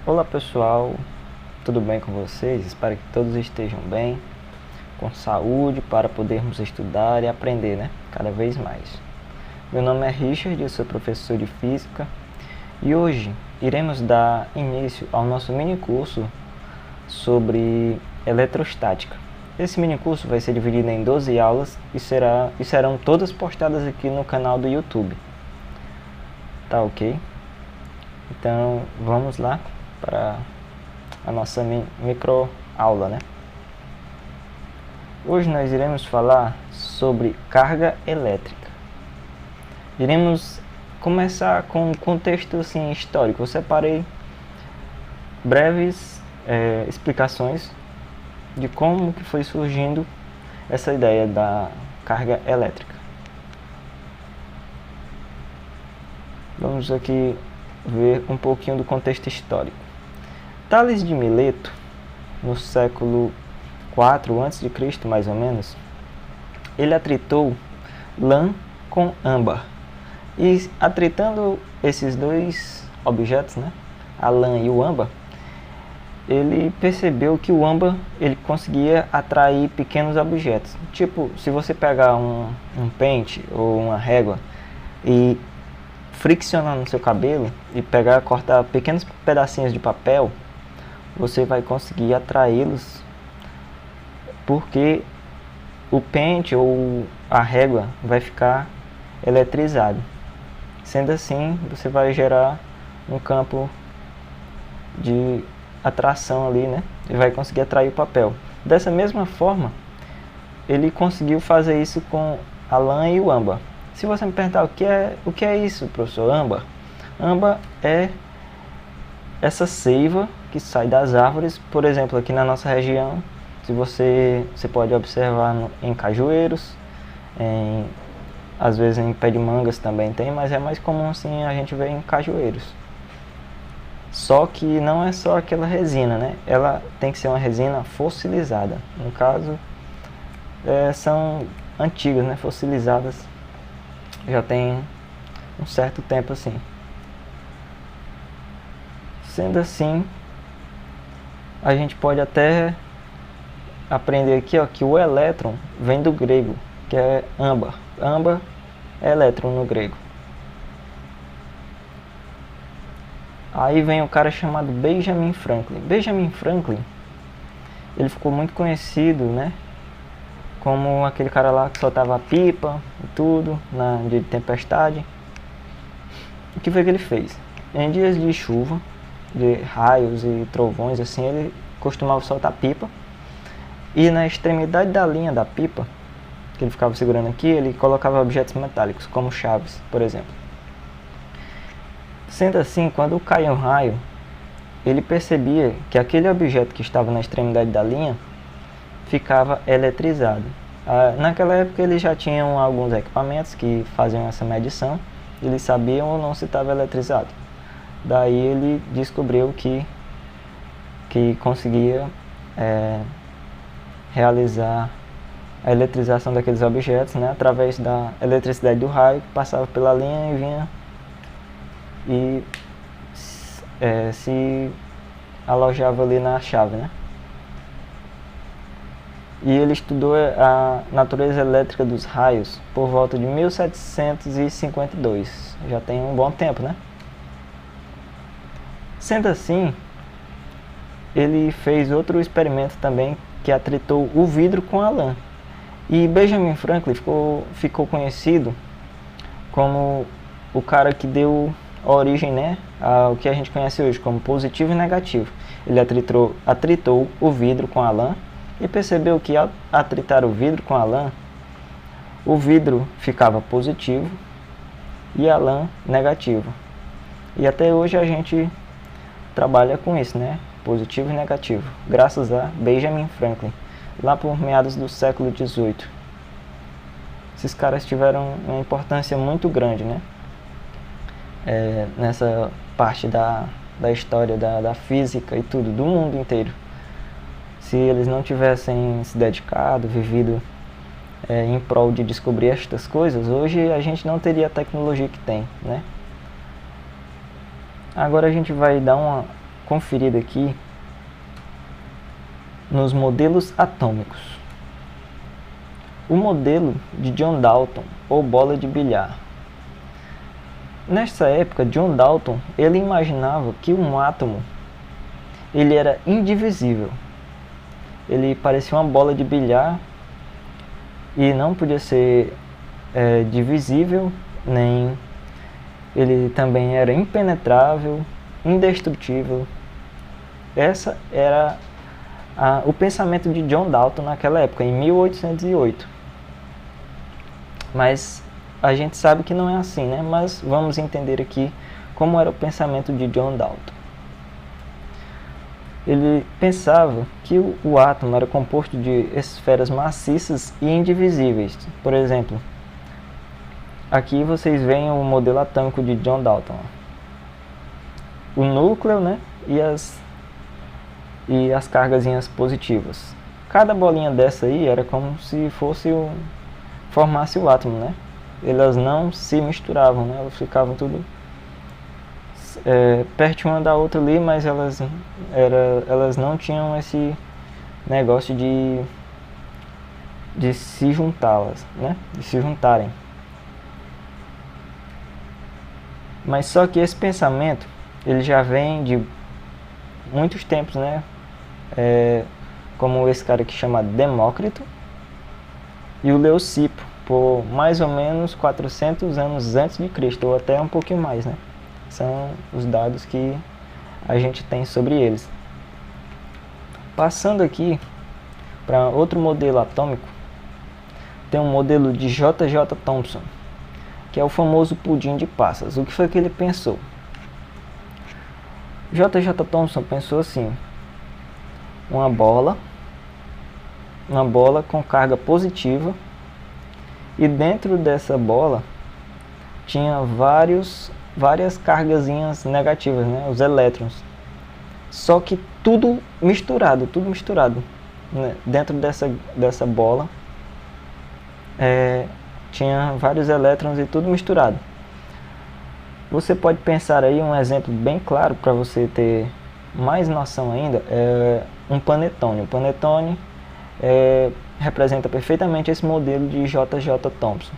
Olá pessoal, tudo bem com vocês? Espero que todos estejam bem, com saúde para podermos estudar e aprender, cada vez mais. Meu nome é Richard, eu sou professor de Física e hoje iremos dar início ao nosso mini curso sobre eletrostática. Esse mini curso vai ser dividido em 12 aulas e serão todas postadas aqui no canal do YouTube. Tá ok? Então vamos lá para a nossa micro aula, Hoje nós iremos falar sobre carga elétrica. Iremos começar com um contexto histórico. Eu separei breves explicações de como que foi surgindo essa ideia da carga elétrica. Vamos aqui ver um pouquinho do contexto histórico. Tales de Mileto, no século IV a.C., mais ou menos, ele atritou lã com âmbar. E atritando esses dois objetos, a lã e o âmbar, ele percebeu que o âmbar ele conseguia atrair pequenos objetos. Tipo, se você pegar um pente ou uma régua e friccionar no seu cabelo e cortar pequenos pedacinhos de papel, você vai conseguir atraí-los, porque o pente ou a régua vai ficar eletrizado. Sendo assim, você vai gerar um campo de atração ali, e vai conseguir atrair o papel. Dessa mesma forma, ele conseguiu fazer isso com a lã e o âmbar. Se você me perguntar o que é isso, professor, âmbar? Âmbar é essa seiva que sai das árvores. Por exemplo, aqui na nossa região, você pode observar em cajueiros, às vezes em pé de mangas também tem, mas é mais comum a gente ver em cajueiros. Só que não é só aquela resina, ela tem que ser uma resina fossilizada. No caso, são antigas, fossilizadas, já tem um certo tempo assim. Sendo assim, a gente pode até aprender aqui que o elétron vem do grego, que é âmbar. Âmbar é elétron no grego. Aí vem um cara chamado Benjamin Franklin. Benjamin Franklin, ele ficou muito conhecido, como aquele cara lá que soltava pipa e tudo na dia de tempestade. O que foi que ele fez? Em dias de chuva, de raios e trovões, ele costumava soltar pipa, e na extremidade da linha da pipa, que ele ficava segurando aqui, ele colocava objetos metálicos, como chaves, por exemplo. Sendo assim, quando caía um raio, ele percebia que aquele objeto que estava na extremidade da linha ficava eletrizado. Naquela época eles já tinham alguns equipamentos que faziam essa medição, eles sabiam ou não se estava eletrizado. Daí ele descobriu que conseguia realizar a eletrização daqueles objetos, através da eletricidade do raio que passava pela linha e vinha e se alojava ali na chave, E ele estudou a natureza elétrica dos raios por volta de 1752. Já tem um bom tempo, Sendo assim, ele fez outro experimento também, que atritou o vidro com a lã. E Benjamin Franklin ficou conhecido como o cara que deu origem, ao que a gente conhece hoje como positivo e negativo. Ele atritou o vidro com a lã e percebeu que ao atritar o vidro com a lã, o vidro ficava positivo e a lã negativo. E até hoje a gente trabalha com isso, positivo e negativo, graças a Benjamin Franklin, lá por meados do século XVIII. Esses caras tiveram uma importância muito grande, nessa parte da história da física e tudo, do mundo inteiro. Se eles não tivessem se dedicado, vivido em prol de descobrir estas coisas, hoje a gente não teria a tecnologia que tem, Agora a gente vai dar conferida aqui nos modelos atômicos. O modelo de John Dalton, ou bola de bilhar. Nessa época, John Dalton, ele imaginava que um átomo ele era indivisível. Ele parecia uma bola de bilhar e não podia ser divisível, nem ele também era impenetrável, indestrutível. Essa era o pensamento de John Dalton naquela época, em 1808. Mas a gente sabe que não é assim, né? Mas vamos entender aqui como era o pensamento de John Dalton. Ele pensava que o átomo era composto de esferas maciças e indivisíveis. Por exemplo, aqui vocês veem o modelo atômico de John Dalton. O núcleo, né? E as cargazinhas positivas. Cada bolinha dessa aí era como se formasse o átomo, né? Elas não se misturavam, né? Elas ficavam tudo perto uma da outra ali, mas elas não tinham esse negócio de se juntá-las, né? De se juntarem. Mas só que esse pensamento ele já vem de muitos tempos, né? Como esse cara aqui chamado Demócrito e o Leucipo, por mais ou menos 400 anos antes de Cristo, ou até um pouquinho mais, né? São os dados que a gente tem sobre eles. Passando aqui para outro modelo atômico, tem um modelo de J.J. Thomson, que é o famoso pudim de passas. O que foi que ele pensou? J.J. Thomson pensou assim: uma bola com carga positiva, e dentro dessa bola tinha várias cargazinhas negativas, né? Os elétrons. Só que tudo misturado, né? Dentro dessa bola tinha vários elétrons e tudo misturado. Você pode pensar aí um exemplo bem claro para você ter mais noção ainda, é um panetone. O panetone representa perfeitamente esse modelo de J.J. Thomson,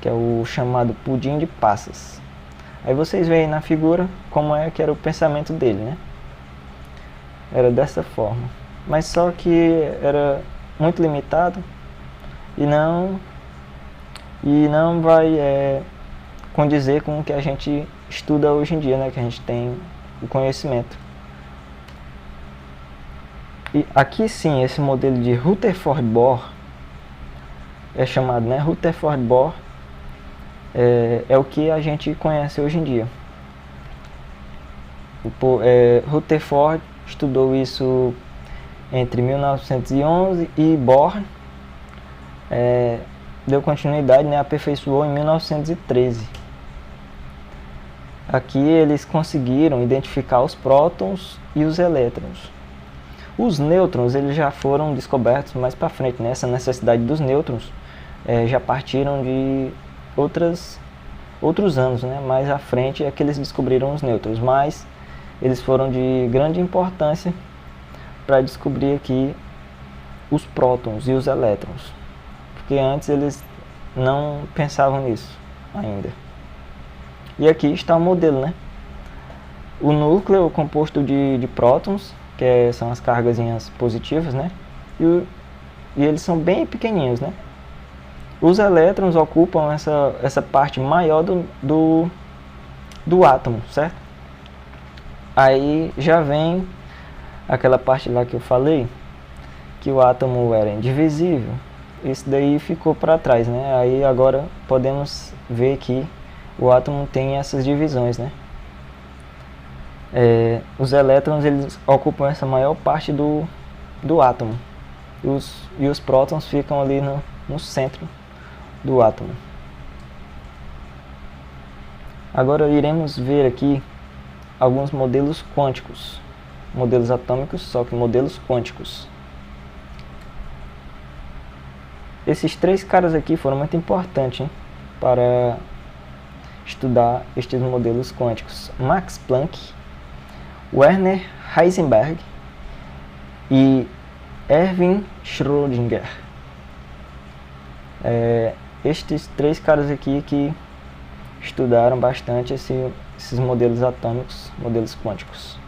que é o chamado pudim de passas. Aí vocês veem na figura como é que era o pensamento dele, né? Era dessa forma. Mas só que era muito limitado e não vai condizer com o que a gente estuda hoje em dia, né? Que a gente tem o conhecimento. E aqui sim, esse modelo de Rutherford-Bohr é chamado, né? Rutherford-Bohr é o que a gente conhece hoje em dia. Rutherford estudou isso entre 1911 e Bohr deu continuidade, né? Aperfeiçoou em 1913. Aqui eles conseguiram identificar os prótons e os elétrons. Os nêutrons eles já foram descobertos mais para frente, né? Essa necessidade dos nêutrons já partiram de outros anos, né? Mais à frente é que eles descobriram os nêutrons, mas eles foram de grande importância para descobrir aqui os prótons e os elétrons, porque antes eles não pensavam nisso ainda. E aqui está o modelo, né? O núcleo composto de prótons, que são as cargazinhas positivas, né? E eles são bem pequenininhos, né? Os elétrons ocupam essa parte maior do átomo, certo? Aí já vem aquela parte lá que eu falei, que o átomo era indivisível. Isso daí ficou para trás, né? Aí agora podemos ver que o átomo tem essas divisões, né? Os elétrons eles ocupam essa maior parte do átomo. E os prótons ficam ali no centro do átomo. Agora iremos ver aqui alguns modelos quânticos. Modelos atômicos, só que modelos quânticos. Esses três caras aqui foram muito importantes, hein, para estudar estes modelos quânticos. Max Planck, Werner Heisenberg e Erwin Schrödinger. Estes 3 caras aqui que estudaram bastante esses modelos atômicos, modelos quânticos.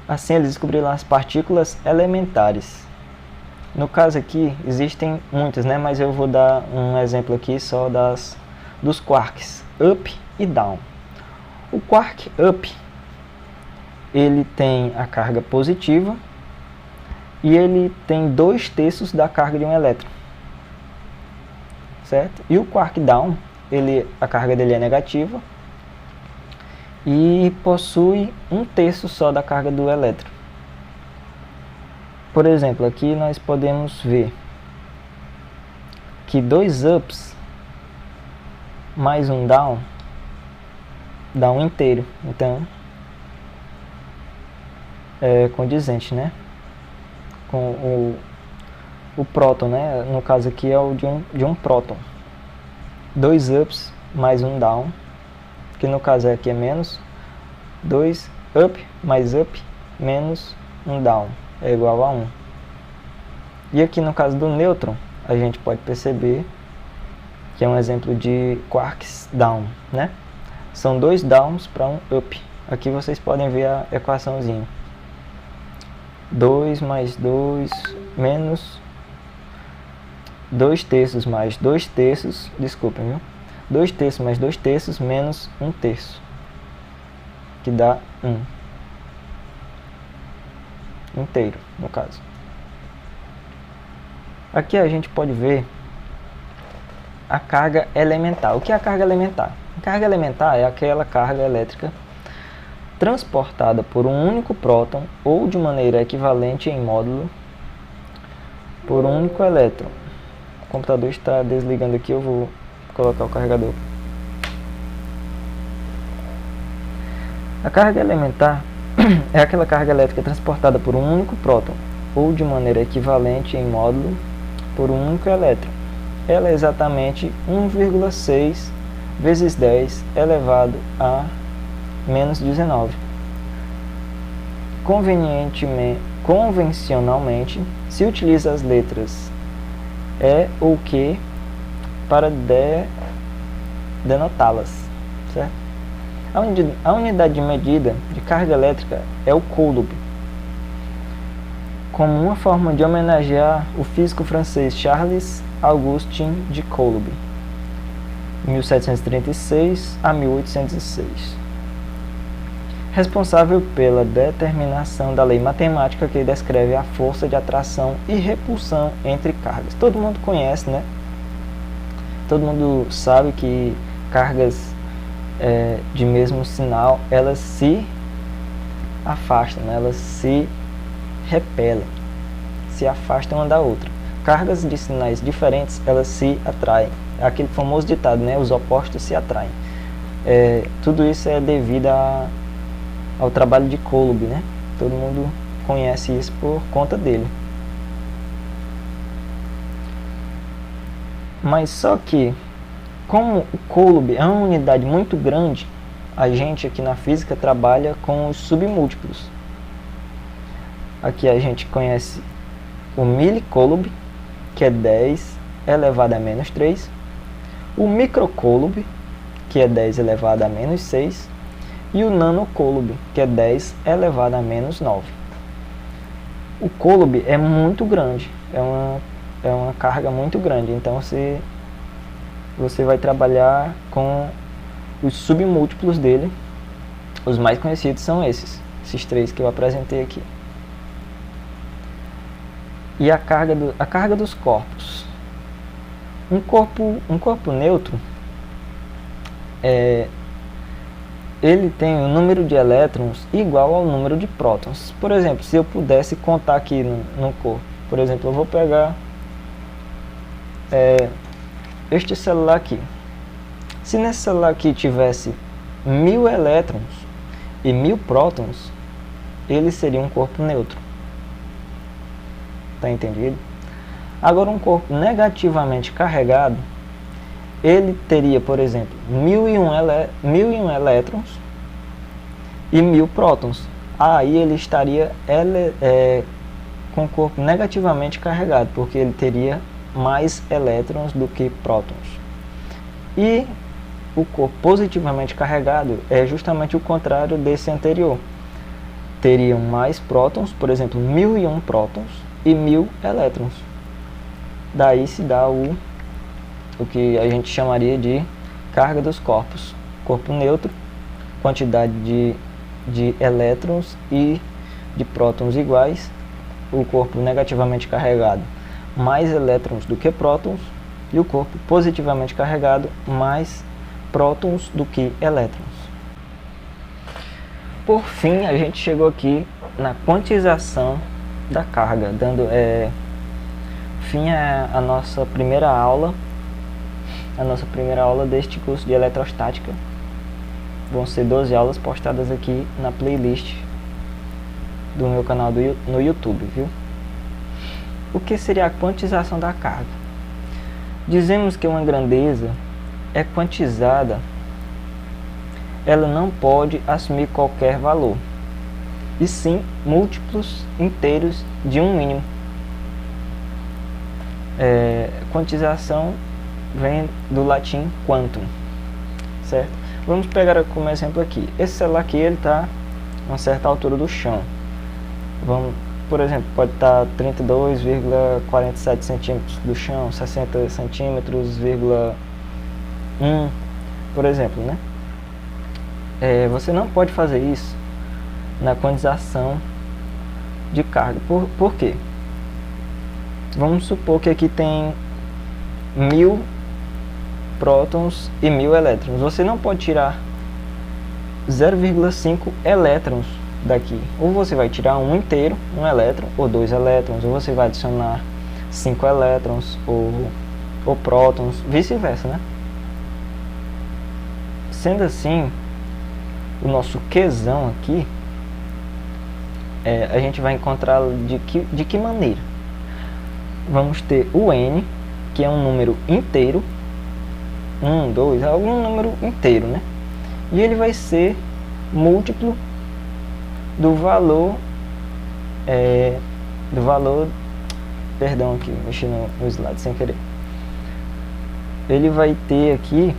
Assim, eles descobriram as partículas elementares. No caso aqui, existem muitas, né? Mas eu vou dar um exemplo aqui só dos quarks, up e down. O quark up, ele tem a carga positiva e ele tem 2/3 da carga de um elétron, certo? E o quark down, a carga dele é negativa e possui 1/3 só da carga do elétron. Por exemplo, aqui nós podemos ver que 2 ups mais um down dá 1 inteiro. Então, é condizente, né? Com o próton, né? No caso aqui é o de um próton. 2 ups mais um down, que no caso aqui é menos 2 up mais up menos um down é igual a 1. E aqui no caso do nêutron, a gente pode perceber que é um exemplo de quarks down, né? São 2 downs para um up. Aqui vocês podem ver a equaçãozinha. 2 mais 2 menos 2/3 mais 2/3, desculpem, viu? 2/3 mais 2/3 menos 1/3, que dá 1 inteiro, no caso. Aqui a gente pode ver a carga elementar. O que é a carga elementar? A carga elementar é aquela carga elétrica transportada por um único próton ou de maneira equivalente em módulo por um único elétron. O computador está desligando aqui, eu vou colocar o carregador. A carga elementar é aquela carga elétrica transportada por um único próton ou de maneira equivalente em módulo por um único elétron. Ela é exatamente 1,6 vezes 10 elevado a menos 19. Convencionalmente, se utiliza as letras E ou Q para denotá-las, certo? A unidade de medida de carga elétrica é o coulomb, como uma forma de homenagear o físico francês Charles Augustin de Coulomb, 1736 a 1806. Responsável pela determinação da lei matemática que descreve a força de atração e repulsão entre cargas. Todo mundo conhece, né? Todo mundo sabe que cargas de mesmo sinal, elas se afastam, né? Elas se repelem, se afastam uma da outra. Cargas de sinais diferentes, elas se atraem. É aquele famoso ditado, né? Os opostos se atraem. Tudo isso é devido ao trabalho de Coulomb, né? Todo mundo conhece isso por conta dele. Mas só que, como o Coulomb é uma unidade muito grande, a gente aqui na física trabalha com os submúltiplos. Aqui a gente conhece o millicoulomb, que é 10 elevado a menos 3, o microcoulomb, que é 10 elevado a menos 6, e o nanocoulomb, que é 10 elevado a menos 9. O coulomb é muito grande, é uma carga muito grande, então você vai trabalhar com os submúltiplos dele. Os mais conhecidos são esses 3 que eu apresentei aqui. E a carga dos corpos. Um corpo neutro, ele tem um número de elétrons igual ao número de prótons. Por exemplo, se eu pudesse contar aqui no corpo, por exemplo, eu vou pegar este celular aqui. Se nesse celular aqui tivesse 1000 elétrons e 1000 prótons, ele seria um corpo neutro. Tá entendido? Agora, um corpo negativamente carregado, ele teria, por exemplo, 1001 elétrons e 1000 prótons. Aí ele estaria com o corpo negativamente carregado, porque ele teria mais elétrons do que prótons. E o corpo positivamente carregado é justamente o contrário desse anterior. Teriam mais prótons, por exemplo, 1001 prótons e 1000 elétrons. Daí se dá o que a gente chamaria de carga dos corpos. Corpo neutro, quantidade de elétrons e de prótons iguais. O corpo negativamente carregado, mais elétrons do que prótons. E o corpo positivamente carregado, mais prótons do que elétrons. Por fim, a gente chegou aqui na quantização da carga, dando fim a nossa primeira aula deste curso de eletrostática. Vão ser 12 aulas postadas aqui na playlist do meu canal no YouTube, viu? O que seria a quantização da carga? Dizemos que uma grandeza é quantizada, ela não pode assumir qualquer valor, e sim múltiplos inteiros de um mínimo. Quantização vem do latim quantum, certo? Vamos pegar como exemplo aqui. Esse celular aqui, ele está a uma certa altura do chão. Por exemplo, pode estar 32,47 centímetros do chão, 60 centímetros, 1, por exemplo, né? Você não pode fazer isso na quantização de carga. Por quê? Vamos supor que aqui tem 1000 prótons e 1000 elétrons. Você não pode tirar 0,5 elétrons daqui. Ou você vai tirar um inteiro, um elétron, ou 2 elétrons, ou você vai adicionar 5 elétrons, ou prótons, vice-versa, né? Sendo assim, o nosso Qzão aqui, a gente vai encontrá-lo de que maneira? Vamos ter o N, que é um número inteiro, 1, 2, algum número inteiro, né? E ele vai ser múltiplo do valor, perdão aqui, mexi no slide sem querer. Ele vai ter aqui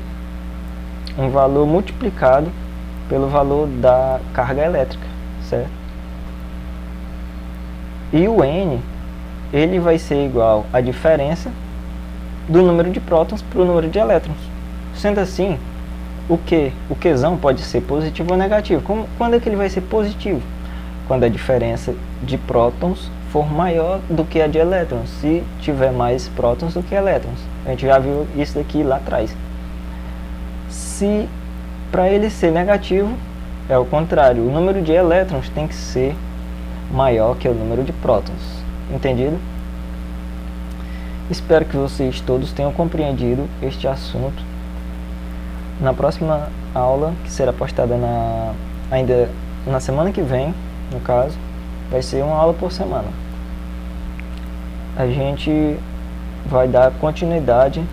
um valor multiplicado pelo valor da carga elétrica, certo? E o N, ele vai ser igual à diferença do número de prótons para o número de elétrons. Sendo assim, o Qzão pode ser positivo ou negativo. Quando é que ele vai ser positivo? Quando a diferença de prótons for maior do que a de elétrons, se tiver mais prótons do que elétrons. A gente já viu isso daqui lá atrás. Se para ele ser negativo, é o contrário, o número de elétrons tem que ser maior que o número de prótons. Entendido? Espero que vocês todos tenham compreendido este assunto. Na próxima aula, que será postada ainda na semana que vem, no caso, vai ser uma aula por semana. A gente vai dar continuidade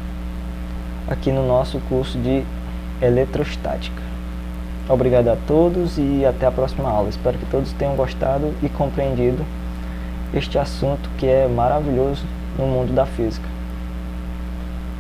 aqui no nosso curso de eletrostática. Obrigado a todos e até a próxima aula. Espero que todos tenham gostado e compreendido este assunto que é maravilhoso no mundo da física.